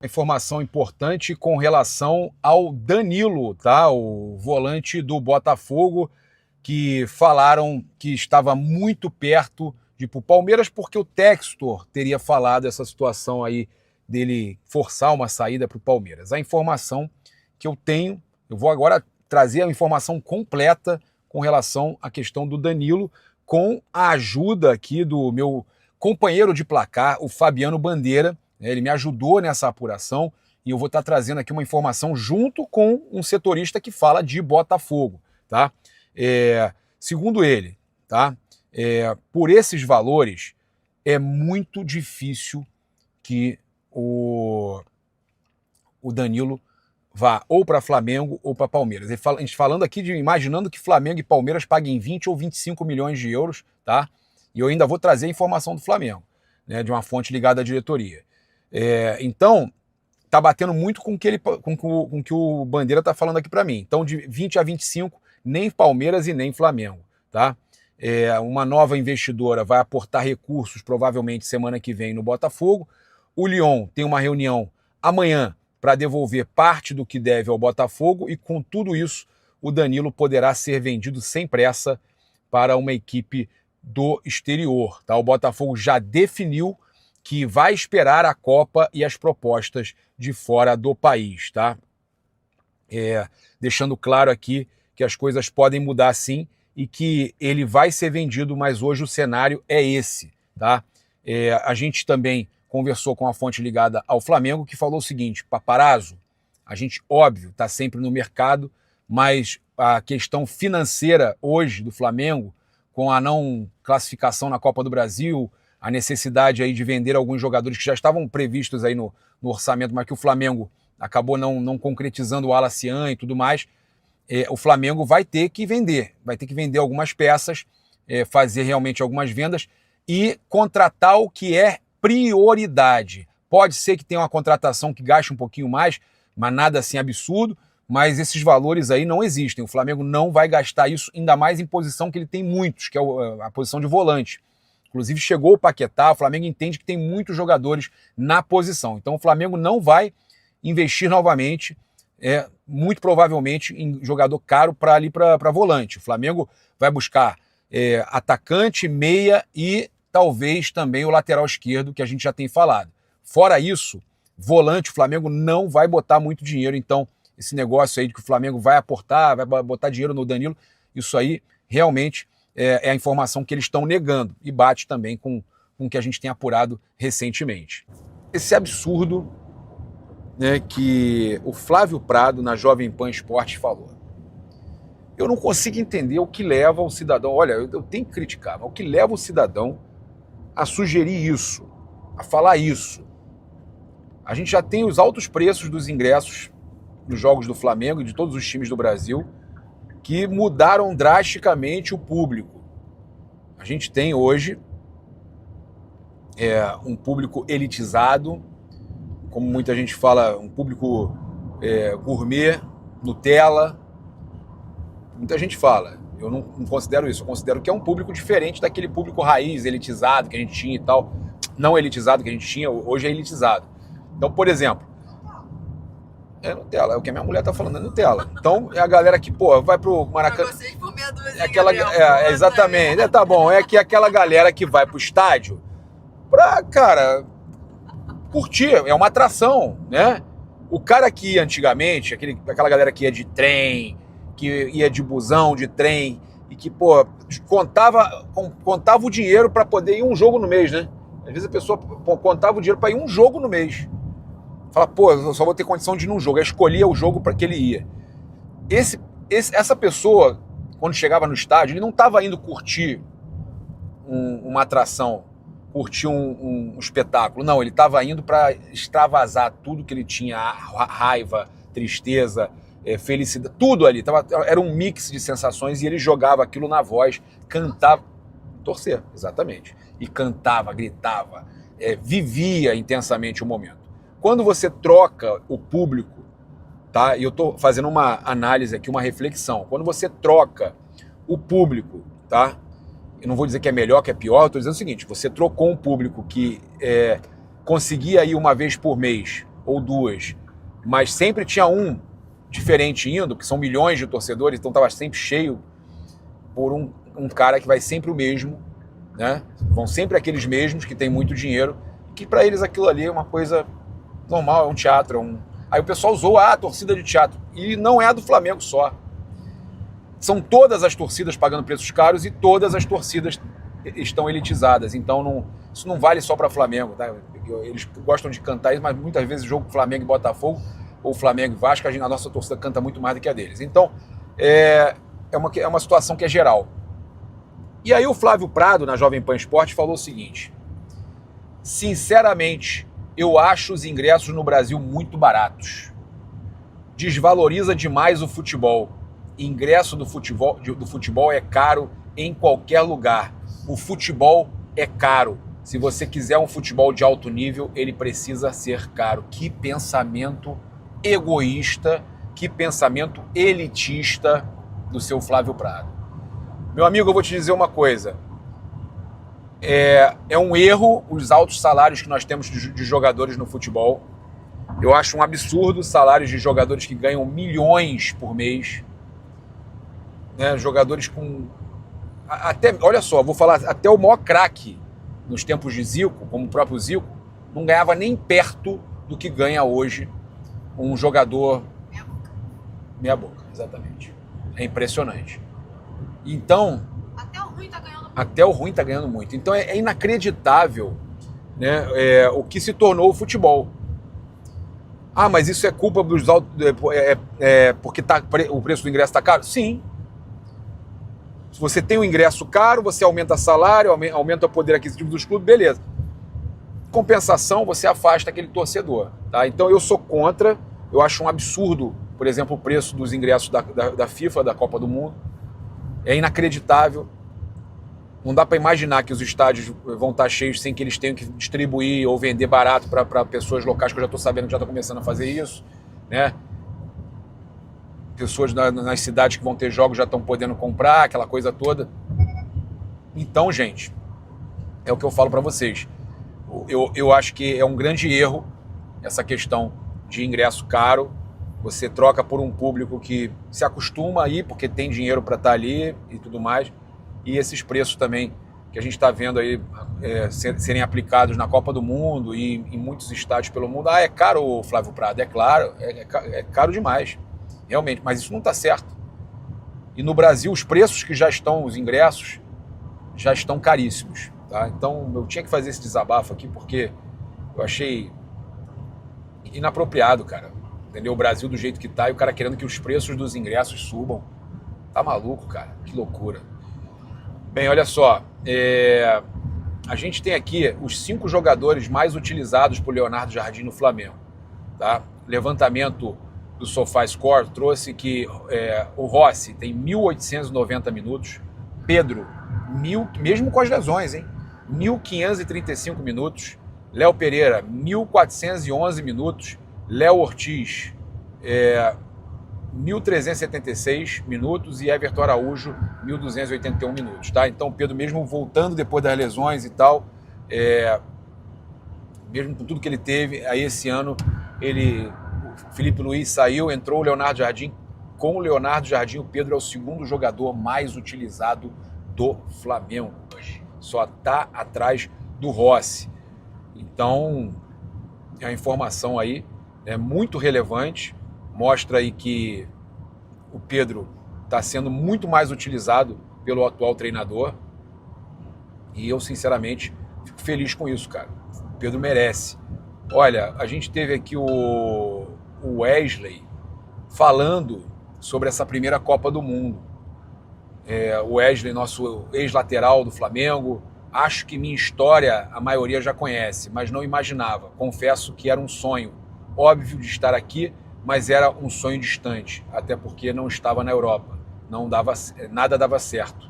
Informação importante com relação ao Danilo, tá? O volante do Botafogo, que falaram que estava muito perto de ir para o Palmeiras, porque o Textor teria falado essa situação aí dele forçar uma saída para o Palmeiras. A informação que eu tenho, eu vou agora trazer a informação completa com relação à questão do Danilo, com a ajuda aqui do meu companheiro de placar, o Fabiano Bandeira. Ele me ajudou nessa apuração e eu vou estar trazendo aqui uma informação junto com um setorista que fala de Botafogo, tá? Segundo ele, tá? Por esses valores, é muito difícil que o Danilo vá ou para Flamengo ou para Palmeiras. A gente falando aqui imaginando que Flamengo e Palmeiras paguem 20 ou 25 milhões de euros, tá? E eu ainda vou trazer a informação do Flamengo, né, de uma fonte ligada à diretoria. Então, tá batendo muito com o que o Bandeira está falando aqui para mim. Então, de 20 a 25, nem Palmeiras e nem Flamengo, tá? Uma nova investidora vai aportar recursos, provavelmente semana que vem, no Botafogo. O Lyon tem uma reunião amanhã para devolver parte do que deve ao Botafogo e, com tudo isso, o Danilo poderá ser vendido sem pressa para uma equipe do exterior, tá? O Botafogo já definiu que vai esperar a Copa e as propostas de fora do país, tá? Deixando claro aqui que as coisas podem mudar sim e que ele vai ser vendido, mas hoje o cenário é esse, tá? A gente também conversou com a fonte ligada ao Flamengo que falou o seguinte: Paparazzo, a gente, óbvio, está sempre no mercado, mas a questão financeira hoje do Flamengo, com a não classificação na Copa do Brasil, a necessidade aí de vender alguns jogadores que já estavam previstos aí no orçamento, mas que o Flamengo acabou não concretizando, o Wallace e tudo mais, o Flamengo vai ter que vender algumas peças, fazer realmente algumas vendas e contratar o que é prioridade. Pode ser que tenha uma contratação que gaste um pouquinho mais, mas nada assim absurdo, mas esses valores aí não existem. O Flamengo não vai gastar isso, ainda mais em posição que ele tem muitos, que é a posição de volante. Inclusive chegou o Paquetá, o Flamengo entende que tem muitos jogadores na posição. Então o Flamengo não vai investir novamente, muito provavelmente, em jogador caro para ali para volante. O Flamengo vai buscar atacante, meia e talvez também o lateral esquerdo, que a gente já tem falado. Fora isso, volante, o Flamengo não vai botar muito dinheiro. Então esse negócio aí de que o Flamengo vai aportar, vai botar dinheiro no Danilo, isso aí realmente é a informação que eles estão negando e bate também com o que a gente tem apurado recentemente. Esse absurdo, né, que o Flávio Prado, na Jovem Pan Esportes, falou. Eu não consigo entender o que leva o cidadão, olha, eu tenho que criticar, mas o que leva o cidadão a sugerir isso, a falar isso. A gente já tem os altos preços dos ingressos dos jogos do Flamengo e de todos os times do Brasil, que mudaram drasticamente o público. A gente tem hoje um público elitizado, como muita gente fala, um público gourmet, Nutella. Muita gente fala. Eu não considero isso. Eu considero que é um público diferente daquele público raiz, elitizado que a gente tinha e tal. Não elitizado que a gente tinha, hoje é elitizado. Então, por exemplo, Nutella, é o que a minha mulher tá falando, é Nutella. Então, é a galera que, vai pro Maracanã. Pra vocês por meia dúzia, exatamente. Tá bom, é que aquela galera que vai pro estádio pra, cara, curtir, é uma atração, né? O cara que ia antigamente, aquela galera que ia de trem, que ia de busão, de trem, e que, contava o dinheiro para poder ir um jogo no mês, né? Às vezes a pessoa contava o dinheiro para ir um jogo no mês. Fala, eu só vou ter condição de ir num jogo. Aí escolhia o jogo para que ele ia. Essa pessoa, quando chegava no estádio, ele não estava indo curtir uma atração, curtir um espetáculo. Não, ele estava indo para extravasar tudo que ele tinha, raiva, tristeza, felicidade, tudo ali. Era um mix de sensações e ele jogava aquilo na voz, cantava, torcer, exatamente. E cantava, gritava, vivia intensamente o momento. Quando você troca o público, tá? E eu estou fazendo uma análise aqui, uma reflexão. Quando você troca o público, tá? Eu não vou dizer que é melhor, que é pior, eu estou dizendo o seguinte: você trocou um público que conseguia ir uma vez por mês ou duas, mas sempre tinha um diferente indo, que são milhões de torcedores, então estava sempre cheio por um cara que vai sempre o mesmo, né? Vão sempre aqueles mesmos que tem muito dinheiro, que para eles aquilo ali é uma coisa normal, é um teatro. Aí o pessoal usou a torcida de teatro, e não é a do Flamengo só. São todas as torcidas pagando preços caros e todas as torcidas estão elitizadas, então isso não vale só para Flamengo, tá? Eles gostam de cantar isso, mas muitas vezes jogo Flamengo e Botafogo, ou Flamengo e Vasco, a nossa torcida canta muito mais do que a deles. Então, é uma situação que é geral. E aí o Flávio Prado, na Jovem Pan Esporte, falou o seguinte: sinceramente, eu acho os ingressos no Brasil muito baratos. Desvaloriza demais o futebol. Ingresso do futebol é caro em qualquer lugar. O futebol é caro. Se você quiser um futebol de alto nível, ele precisa ser caro. Que pensamento egoísta, que pensamento elitista do seu Flávio Prado. Meu amigo, eu vou te dizer uma coisa. É um erro os altos salários que nós temos de jogadores no futebol. Eu acho um absurdo os salários de jogadores que ganham milhões por mês. Né? Jogadores com... olha só, vou falar, até o maior craque nos tempos de Zico, como o próprio Zico, não ganhava nem perto do que ganha hoje um jogador... Meia boca, exatamente. É impressionante. Então... Até o ruim está ganhando muito. Então é inacreditável, né, o que se tornou o futebol. Ah, mas isso é culpa dos altos... porque o preço do ingresso está caro? Sim. Se você tem um ingresso caro, você aumenta salário, aumenta o poder aquisitivo dos clubes, beleza. Compensação, você afasta aquele torcedor. Tá? Então eu sou contra, eu acho um absurdo, por exemplo, o preço dos ingressos da FIFA, da Copa do Mundo. É inacreditável. Não dá para imaginar que os estádios vão estar cheios sem que eles tenham que distribuir ou vender barato para pessoas locais, que eu já estou sabendo que já estão começando a fazer isso, né? Pessoas nas cidades que vão ter jogos já estão podendo comprar, aquela coisa toda. Então, gente, é o que eu falo para vocês. Eu acho que é um grande erro essa questão de ingresso caro. Você troca por um público que se acostuma a ir porque tem dinheiro para estar ali e tudo mais. E esses preços também que a gente está vendo aí serem aplicados na Copa do Mundo e em muitos estádios pelo mundo. Ah, é caro, Flávio Prado? É claro, é caro demais, realmente, mas isso não está certo. E no Brasil, os preços que já estão, os ingressos, já estão caríssimos. Tá? Então, eu tinha que fazer esse desabafo aqui porque eu achei inapropriado, cara. Entendeu? O Brasil do jeito que tá e o cara querendo que os preços dos ingressos subam. Tá maluco, cara? Que loucura. Bem, olha só, a gente tem aqui os 5 jogadores mais utilizados por Leonardo Jardim no Flamengo. Tá? Levantamento do SofaScore trouxe que o Rossi tem 1.890 minutos, Pedro, mesmo com as lesões, 1.535 minutos, Léo Pereira, 1.411 minutos, Léo Ortiz, 1.376 minutos e Everton Araújo, 1.281 minutos. Tá? Então o Pedro, mesmo voltando depois das lesões e tal, mesmo com tudo que ele teve, aí esse ano o Felipe Luiz saiu, entrou o Leonardo Jardim. Com o Leonardo Jardim, o Pedro é o segundo jogador mais utilizado do Flamengo. Só está atrás do Rossi. Então, a informação aí é muito relevante. Mostra aí que o Pedro está sendo muito mais utilizado pelo atual treinador. E eu, sinceramente, fico feliz com isso, cara. O Pedro merece. Olha, a gente teve aqui o Wesley falando sobre essa primeira Copa do Mundo. O Wesley, nosso ex-lateral do Flamengo. Acho que minha história a maioria já conhece, mas não imaginava. Confesso que era um sonho óbvio de estar aqui, mas era um sonho distante, até porque não estava na Europa, nada dava certo.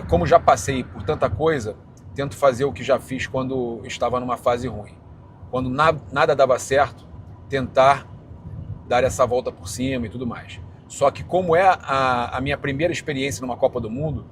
Como já passei por tanta coisa, tento fazer o que já fiz quando estava numa fase ruim. Quando nada dava certo, tentar dar essa volta por cima e tudo mais. Só que como é a minha primeira experiência numa Copa do Mundo,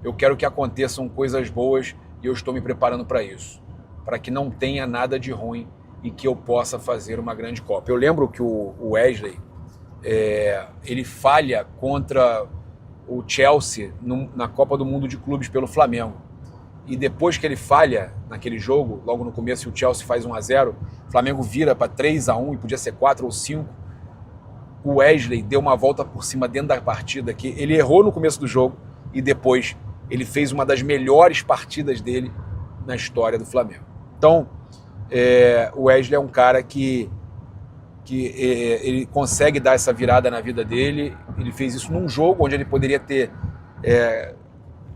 eu quero que aconteçam coisas boas e eu estou me preparando para isso, para que não tenha nada de ruim e que eu possa fazer uma grande Copa. Eu lembro que o Wesley, ele falha contra o Chelsea na Copa do Mundo de Clubes pelo Flamengo. E depois que ele falha naquele jogo, logo no começo, o Chelsea faz 1-0, o Flamengo vira para 3-1 e podia ser 4 ou 5. O Wesley deu uma volta por cima dentro da partida, que ele errou no começo do jogo e depois ele fez uma das melhores partidas dele na história do Flamengo. Então, o Wesley é um cara que ele consegue dar essa virada na vida dele. Ele fez isso num jogo onde ele poderia ter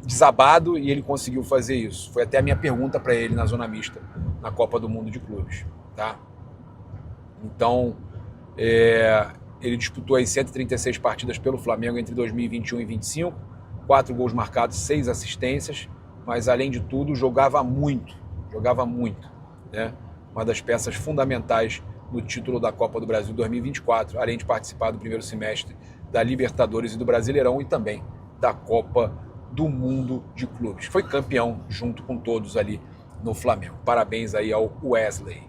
desabado e ele conseguiu fazer isso. Foi até a minha pergunta para ele na zona mista, na Copa do Mundo de Clubes. Tá? Então, ele disputou aí 136 partidas pelo Flamengo entre 2021 e 2025, 4 gols marcados, 6 assistências, mas além de tudo jogava muito, né? Uma das peças fundamentais no título da Copa do Brasil 2024, além de participar do primeiro semestre da Libertadores e do Brasileirão e também da Copa do Mundo de Clubes. Foi campeão junto com todos ali no Flamengo. Parabéns aí ao Wesley.